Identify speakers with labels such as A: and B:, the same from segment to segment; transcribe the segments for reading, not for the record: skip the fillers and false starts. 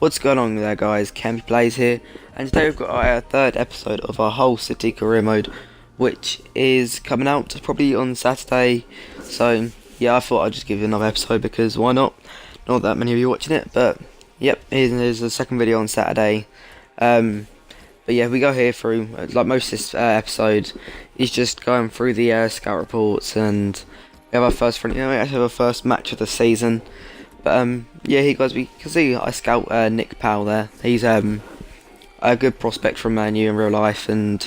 A: What's going on there, guys? Campy Plays here, and today we've got our third episode of our Hull City career mode, which is coming out probably on Saturday. So yeah, I thought I'd just give you another episode because why not? Not that many of you watching it, but yep, here's the second video on Saturday. But yeah, we go here through like most of this episode is just going through the scout reports, and we have our first friend. We actually have our first match of the season. But yeah, here guys, we can see I scout Nick Powell there. He's a good prospect from Man U in real life, and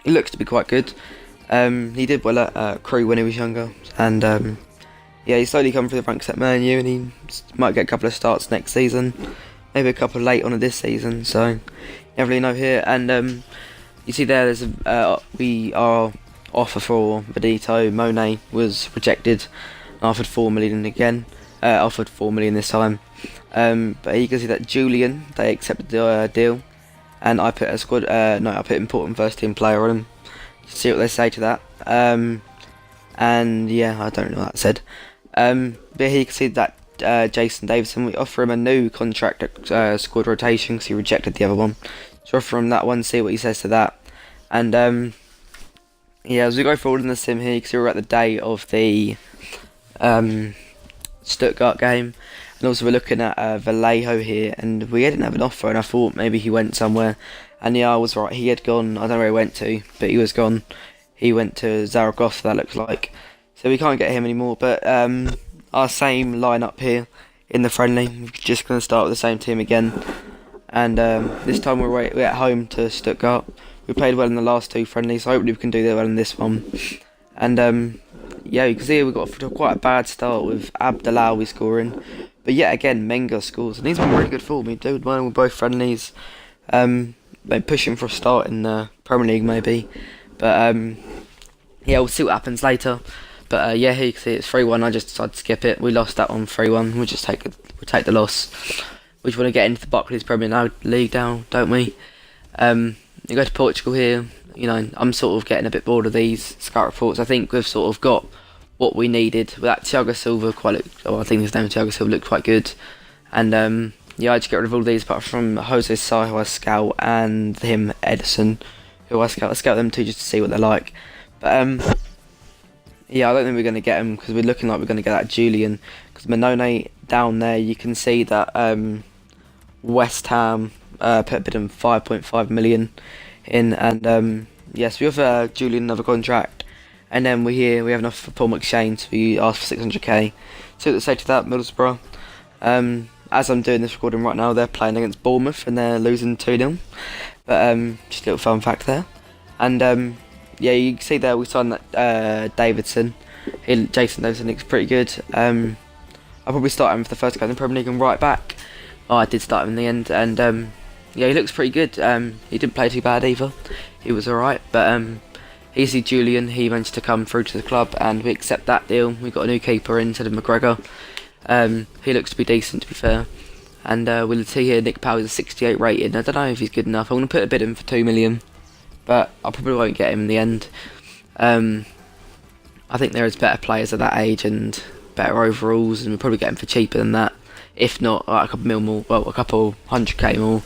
A: he looks to be quite good. He did well at Crewe when he was younger, and yeah, he's slowly come through the ranks at Man U, and he might get a couple of starts next season, maybe a couple late on this season. So you never really know here. And you see there's our offer for Benito Monet was rejected, and offered 4 million again. Offered 4 million this time, but you can see that Julian, they accepted the deal, and I put I put important first team player on him. See what they say to that. And yeah, I don't know what that said. But here you can see that Jason Davidson, we offer him a new contract at squad rotation because he rejected the other one. So offer him that one, see what he says to that. And yeah, as we go forward in the sim here, you can see we're at the day of the Stuttgart game, and also we're looking at Vallejo here, and we didn't have an offer, and I thought maybe he went somewhere, and yeah, I was right, he had gone. I don't know where he went to, but he was gone. He went to Zaragoza, that looks like, so we can't get him anymore. But our same lineup here in the friendly, we're just going to start with the same team again, and this time we're at home to Stuttgart. We played well in the last two friendlies, so hopefully we can do that well in this one. And yeah, you can see we got quite a bad start with Abdelawi scoring, but yet again Menga scores, and he's been really good for me. Dude, mine with both friendlies. Maybe pushing for a start in the Premier League maybe, but yeah, we'll see what happens later. But yeah, here you can see it's 3-1. I just decided to skip it. We lost that one 3-1. We just take the loss. We just want to get into the Barclays Premier League now, don't we? You go to Portugal here. You know, I'm sort of getting a bit bored of these scout reports. I think we've sort of got what we needed. With that Thiago Silva, I think his name Thiago Silva looked quite good. And yeah, I just get rid of all these apart from Jose Sa, who I scout, and him Edison, who I scout. I scout them too just to see what they're like. But yeah, I don't think we're going to get him because we're looking like we're going to get that Julian. Because Manone down there, you can see that West Ham put a bid of 5.5 million in, and yes, we offer Julian another contract, and then we have enough for Paul McShane, so we ask for 600k. So what they say to that, Middlesbrough. As I'm doing this recording right now, they're playing against Bournemouth and they're losing 2-0. But just a little fun fact there. And yeah, you can see there we signed that Davidson. Jason Davidson looks pretty good. I'll probably start him for the first game in the Premier League and right back. Oh, I did start him in the end, and yeah, he looks pretty good. He didn't play too bad either. He was alright, but here's Julian. He managed to come through to the club, and we accept that deal. We got a new keeper instead of McGregor. He looks to be decent, to be fair. And we'll see here, Nick Powell is a 68 rated. I don't know if he's good enough. I'm going to put a bid in for 2 million, but I probably won't get him in the end. I think there is better players at that age and better overalls, and we'll probably get him for cheaper than that. If not, like a couple mil more, well, a couple 100k more.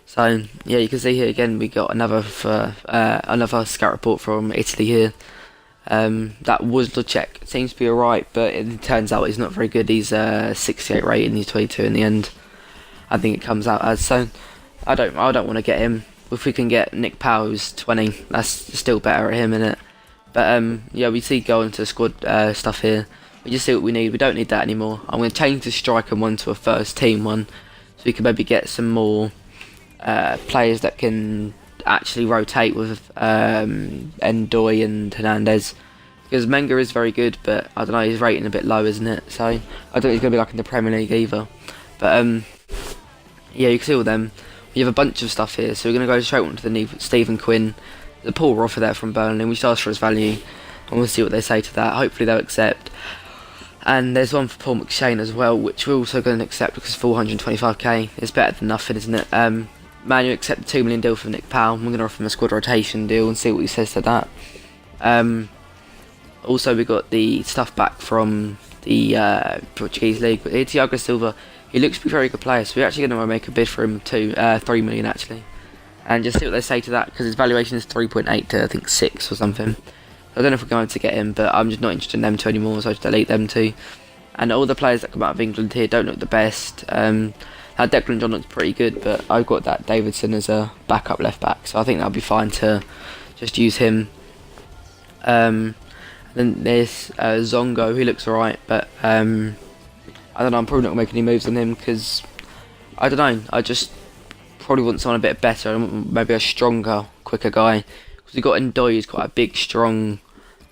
A: So yeah, you can see here again we got another scout report from Italy here. That was Lucek. Seems to be alright, but it turns out he's not very good. He's 68 rated and he's 22 in the end. I think it comes out as. So I don't want to get him. If we can get Nick Powell, who's 20, that's still better at him, innit? But yeah, we see going to squad stuff here. We just see what we need. We don't need that anymore. I'm going to change the striker one to a first team one, so we can maybe get some more players that can actually rotate with Ndoye and Hernandez, because Menga is very good, but I don't know, he's rating a bit low, isn't it? So I don't think he's going to be like in the Premier League either. But yeah, you can see all them. We have a bunch of stuff here, so we're going to go straight on to the Stephen Quinn. The poor offer there from Burnley. We just asked for his value, and we'll see what they say to that. Hopefully they'll accept. And there's one for Paul McShane as well, which we're also going to accept because 425k is better than nothing, isn't it? Man, you accept the 2 million deal for Nick Powell. We're going to offer him a squad rotation deal and see what he says to that. Also, we got the stuff back from the Portuguese league. Thiago Silva, he looks to be a very good player. So we're actually going to make a bid for him to 3 million actually, and just see what they say to that, because his valuation is 3.8 to I think 6 or something. I don't know if we're going to get him, but I'm just not interested in them two anymore, so I just delete them two. And all the players that come out of England here don't look the best. That Declan John looks pretty good, but I've got that Davidson as a backup left back, so I think that'll be fine to just use him. Then there's Zongo, he looks alright, but I don't know, I'm probably not going to make any moves on him, because I don't know, I just probably want someone a bit better, maybe a stronger, quicker guy. Because we've got Ndoye, who's quite a big, strong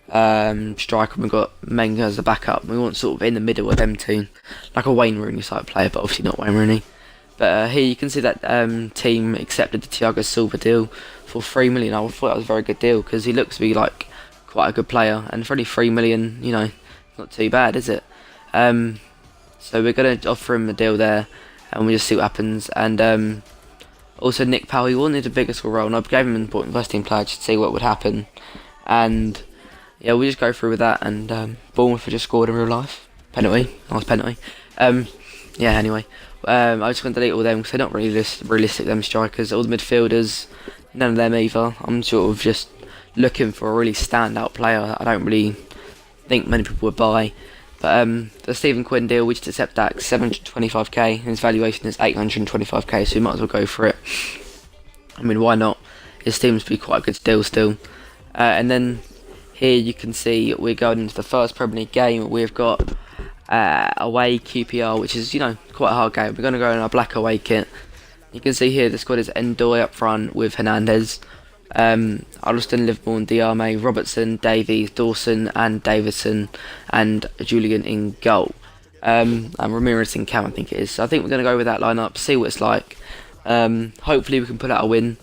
A: striker, and we've got Menga as the backup. We want sort of in the middle of them two, like a Wayne Rooney type player, but obviously not Wayne Rooney. But here you can see that team accepted the Thiago Silva deal for 3 million. I thought that was a very good deal, because he looks to be like quite a good player, and for only 3 million, you know, not too bad, is it? So we're going to offer him a deal there, and we'll just see what happens. And also Nick Powell, he wanted a bigger score role, and I gave him an important first team player to see what would happen. And yeah, we'll just go through with that. And Bournemouth have just scored in real life. Penalty, nice penalty. Yeah, anyway, I'm just going to delete all them, because they're not really realistic, them strikers. All the midfielders, none of them either. I'm sort of just looking for a really standout player that I don't really think many people would buy. But the Stephen Quinn deal, we just accept that, 725k, and his valuation is 825k, so we might as well go for it. I mean, why not? It seems to be quite a good deal still. And then here you can see we're going into the first Premier League game. We've got away QPR, which is, you know, quite a hard game. We're going to go in our black away kit. You can see here the squad is Ndoye up front with Hernandez, Alston, Liverpool, Diame, Robertson, Davies, Dawson and Davison, and Julian in goal. And Ramirez in cam, I think it is. So I think we're going to go with that lineup, see what it's like. Hopefully we can pull out a win.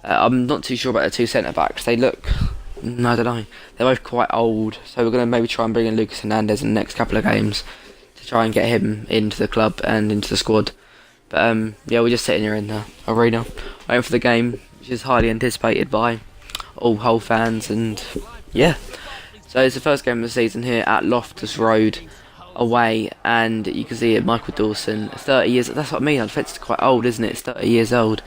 A: I'm not too sure about the two centre backs. They look, I don't know, they're both quite old, so we're going to maybe try and bring in Lucas Hernandez in the next couple of games to try and get him into the club and into the squad. But yeah, we're just sitting here in the arena waiting for the game, which is highly anticipated by all Hull fans. And yeah, so it's the first game of the season here at Loftus Road away, and you can see it, Michael Dawson, 30 years, that's what I mean, our defence is quite old, isn't it? It's 30 years old.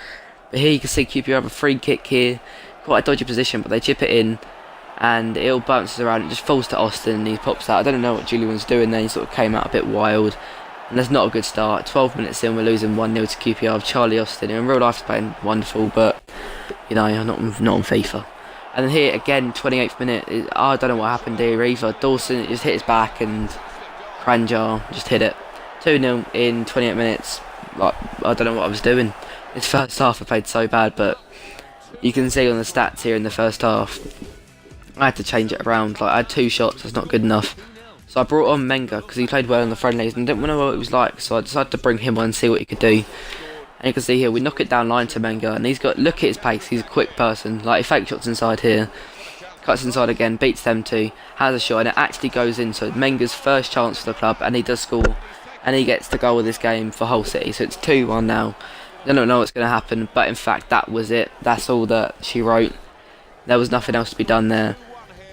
A: But here you can see QPR have a free kick here, quite a dodgy position, but they chip it in and it all bounces around, it just falls to Austin and he pops out. I don't know what Julian's doing there, he sort of came out a bit wild, and that's not a good start. 12 minutes in, we're losing 1-0 to QPR of Charlie Austin, who in real life is playing wonderful, but you know, not on FIFA. And then here again, 28th minute, I don't know what happened here either. Dawson just hit his back and Kranjar just hit it. 2-0 in 28 minutes. Like, I don't know what I was doing. This first half I played so bad, but you can see on the stats here in the first half, I had to change it around. Like, I had 2 shots, that's not good enough. So I brought on Menga because he played well in the friendlies and didn't know what it was like, so I decided to bring him on and see what he could do. And you can see here, we knock it down line to Menga, and he's got, look at his pace, he's a quick person. Like, he fake shots inside here, cuts inside again, beats them two, has a shot, and it actually goes in. So Menga's first chance for the club, and he does score, and he gets the goal of this game for Hull City. So it's 2-1 now. I don't know what's going to happen, but in fact that was it. That's all that she wrote. There was nothing else to be done there.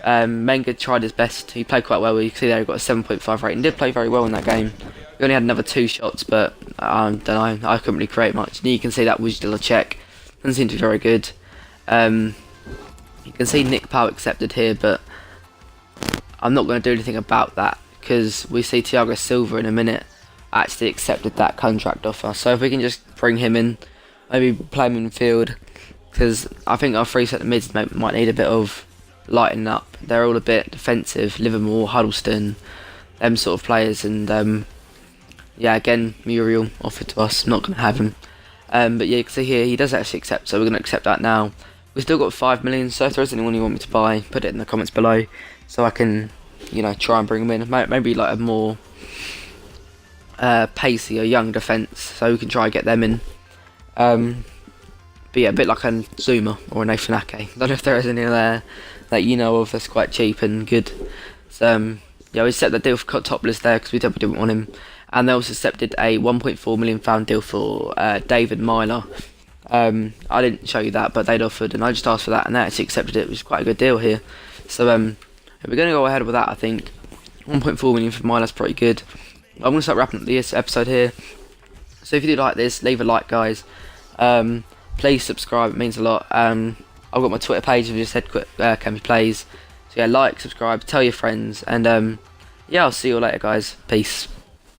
A: Menga tried his best. He played quite well. You can see there he got a 7.5 rating. Did play very well in that game. He only had another 2 shots, but I don't know. I couldn't really create much. And you can see that was still a check. Doesn't seem to be very good. You can see Nick Powell accepted here, but I'm not going to do anything about that because we see Thiago Silva in a minute actually accepted that contract offer. So if we can just bring him in, maybe play him in field, because I think our 3 centre mids might need a bit of lightening up. They're all a bit defensive. Livermore, Huddleston, them sort of players, and yeah, again Muriel offered to us. Not going to have him, but yeah, you can see here he does actually accept, so we're going to accept that now. We've still got 5 million, so if there is anyone you want me to buy, put it in the comments below so I can, you know, try and bring them in. Maybe like a more pacey or young defence, so we can try and get them in. But yeah, a bit like a Zuma or a Nathan Ake. I don't know if there is any there that you know of that's quite cheap and good. So yeah, we set the deal for Topless there because we didn't want him. And they also accepted a £1.4 million deal for David Myler. I didn't show you that, but they'd offered, and I just asked for that, and they actually accepted it, which is quite a good deal here. So we're going to go ahead with that, I think. 1.4 million for Myler's pretty good. I'm going to start wrapping up this episode here. So if you do like this, leave a like, guys. Please subscribe, it means a lot. I've got my Twitter page, if you just said Campy Plays. So yeah, like, subscribe, tell your friends, and yeah, I'll see you all later, guys. Peace.